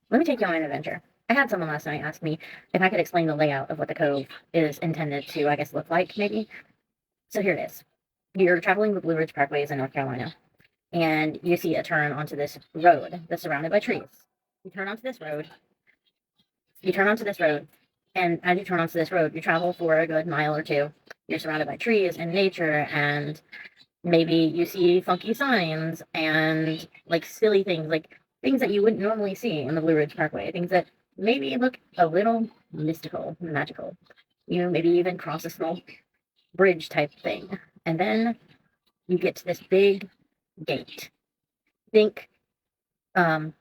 let me take you on an adventure. I had someone last night ask me if I could explain the layout of what the Cove is intended to, I guess, look like, maybe. So here it is. You're traveling the Blue Ridge Parkways in North Carolina, and you see a turn onto this road that's surrounded by trees. You turn onto this road, you turn onto this road, and as you turn onto this road, you travel for a good mile or two. You're surrounded by trees and nature, and maybe you see funky signs and like silly things, like things that you wouldn't normally see in the Blue Ridge Parkway, things that maybe look a little mystical, magical. You maybe even cross a small bridge type thing. And then you get to this big gate. Think um,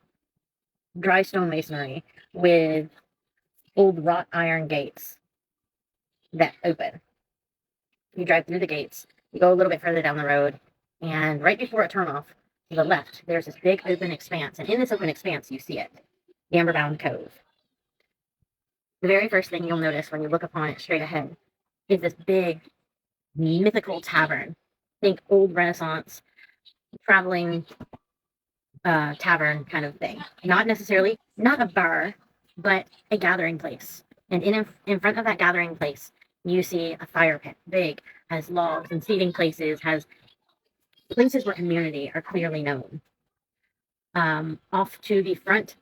dry stone masonry with old wrought iron gates that open. You drive through the gates, you go a little bit further down the road, and right before a turnoff to the left, there's this big open expanse. And in this open expanse, you see it, the Emberbound Cove. The very first thing you'll notice when you look upon it straight ahead is this big mythical tavern. Think old Renaissance traveling tavern kind of thing. Not necessarily, not a bar, but a gathering place. And in front of that gathering place, you see a fire pit, big, has logs and seating places, has places where community are clearly known. Off to the front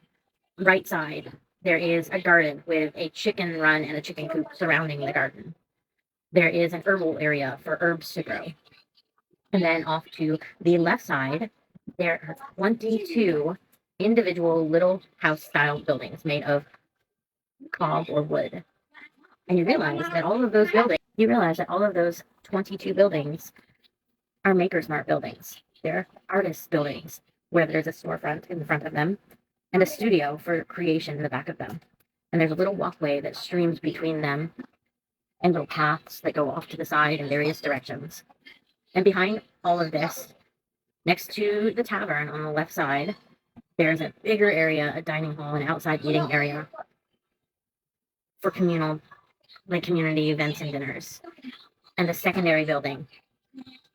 right side, there is a garden with a chicken run and a chicken coop surrounding the garden. There is an herbal area for herbs to grow. And then off to the left side, there are 22 individual little house style buildings made of cob or wood. And you realize that all of those 22 buildings are Maker Smart buildings. They're artist buildings where there's a storefront in the front of them and a studio for creation in the back of them. And there's a little walkway that streams between them and little paths that go off to the side in various directions. And behind all of this, next to the tavern on the left side, there's a bigger area, a dining hall, an outside eating area for communal, like community events and dinners. And a secondary building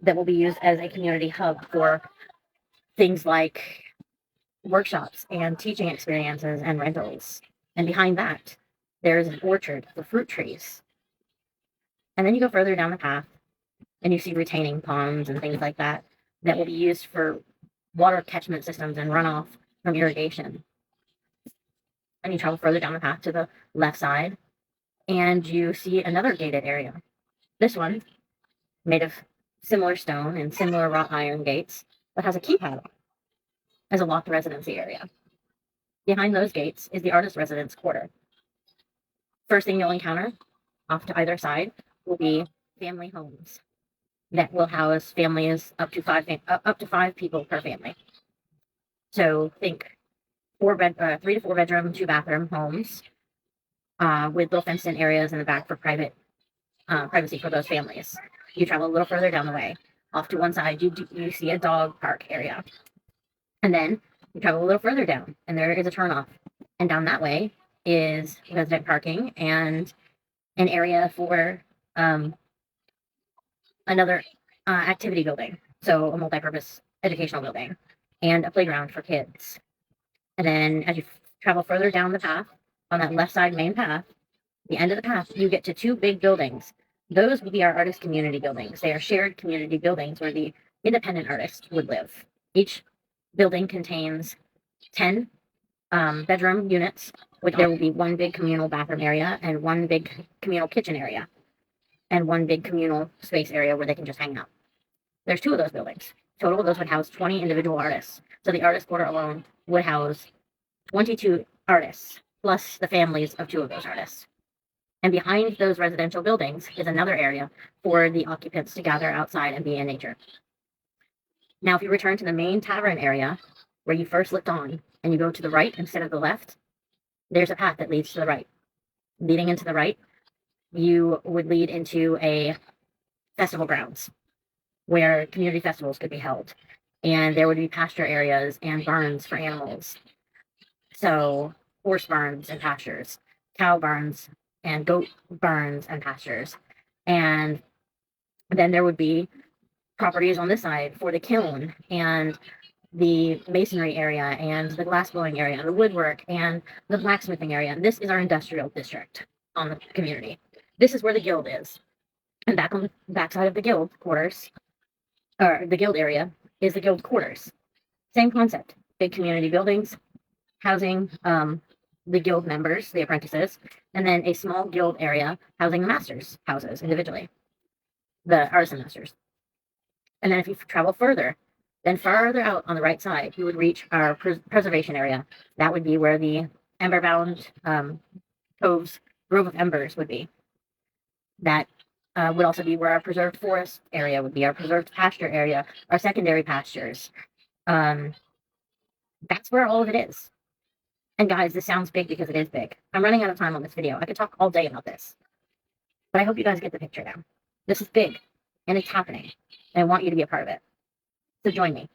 that will be used as a community hub for things like workshops and teaching experiences and rentals. And behind that, there's an orchard for fruit trees. And then you go further down the path and you see retaining ponds and things like that that will be used for water catchment systems and runoff from irrigation. And you travel further down the path to the left side and you see another gated area. This one, made of similar stone and similar wrought iron gates, but has a keypad as a locked residency area. Behind those gates is the artist residence quarter. First thing you'll encounter off to either side will be family homes that will house families up to five people per family. So think 3 to 4 bedroom, 2 bathroom homes with little fenced in areas in the back for privacy for those families. You travel a little further down the way. Off to one side, you see a dog park area. And then you travel a little further down, and there is a turnoff. And down that way is resident parking and an area for another activity building. So a multi-purpose educational building and a playground for kids. And then as you travel further down the path, on that left side main path, the end of the path, you get to 2 big buildings. Those will be our artist community buildings. They are shared community buildings where the independent artist would live. Each building contains 10 bedroom units, which there will be 1 big communal bathroom area and 1 big communal kitchen area and 1 big communal space area where they can just hang out. There's 2 of those buildings. Total, those would house 20 individual artists. So the artist quarter alone would house 22 artists, plus the families of 2 of those artists. And behind those residential buildings is another area for the occupants to gather outside and be in nature. Now, if you return to the main tavern area where you first looked on and you go to the right instead of the left, there's a path that leads to the right. Leading into the right, you would lead into a festival grounds where community festivals could be held. And there would be pasture areas and barns for animals. So horse barns and pastures, cow barns and goat barns and pastures. And then there would be properties on this side for the kiln and the masonry area and the glass blowing area, the woodwork and the blacksmithing area. And this is our industrial district on the community. This is where the guild is. And back on the backside of the guild quarters, or the guild area, is the guild quarters. Same concept. Big community buildings, housing the guild members, the apprentices, and then a small guild area housing the masters' houses individually, the artisan masters. And then if you travel further, then farther out on the right side, you would reach our preservation area. That would be where the Emberbound Cove's Grove of Embers would be. That would also be where our preserved forest area would be, our preserved pasture area, our secondary pastures. That's where all of it is. And guys, this sounds big because it is big. I'm running out of time on this video. I could talk all day about this. But I hope you guys get the picture now. This is big, and it's happening. And I want you to be a part of it. So join me.